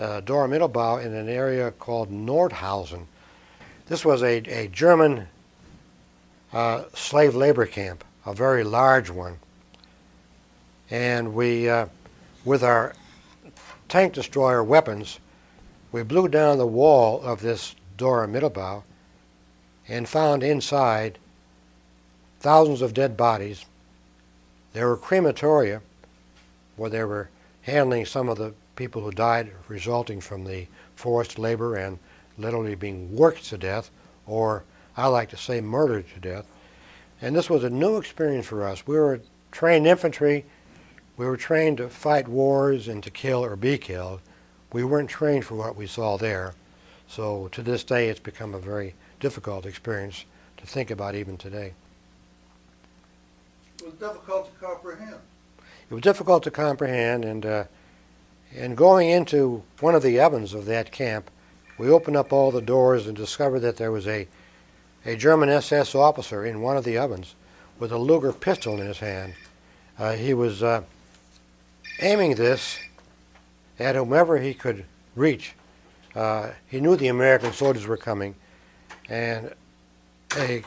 Dora-Mittelbau in an area called Nordhausen. This was a German slave labor camp, a very large one. And we, with our tank destroyer weapons, we blew down the wall of this Dora-Mittelbau and found inside thousands of dead bodies. There were crematoria where they were handling some of the people who died resulting from the forced labor and literally being worked to death, or I like to say murdered to death. And this was a new experience for us. We were trained infantry. We were trained to fight wars and to kill or be killed. We weren't trained for what we saw there. So to this day it's become a very difficult experience to think about even today. It was difficult to comprehend. It was difficult to comprehend, and going into one of the ovens of that camp, we opened up all the doors and discovered that there was a German SS officer in one of the ovens with a Luger pistol in his hand. He was aiming this at whomever he could reach. He knew the American soldiers were coming, and a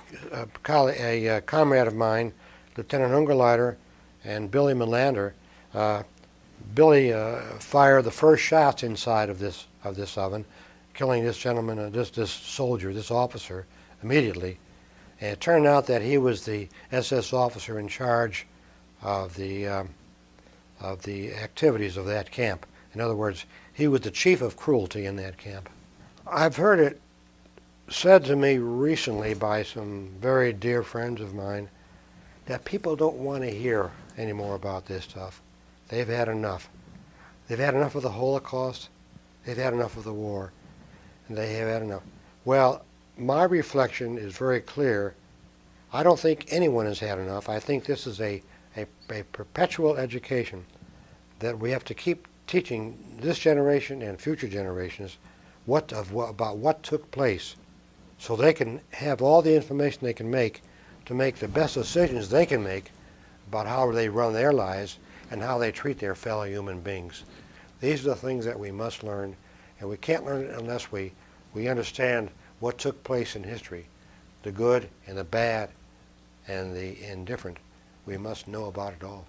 comrade of mine, Lieutenant Ungerleider and Billy Melander, Billy fired the first shots inside of this oven, killing this gentleman, this soldier, this officer, immediately. And it turned out that he was the SS officer in charge of the activities of that camp. In other words, he was the chief of cruelty in that camp. I've heard it said to me recently by some very dear friends of mine that people don't want to hear any more about this stuff. They've had enough. They've had enough of the Holocaust. They've had enough of the war. And they have had enough. Well, my reflection is very clear. I don't think anyone has had enough. I think this is a perpetual education that we have to keep teaching this generation and future generations about what took place, so they can have all the information they can make to make the best decisions they can make about how they run their lives and how they treat their fellow human beings. These are the things that we must learn, and we can't learn it unless we understand what took place in history, the good and the bad and the indifferent. We must know about it all.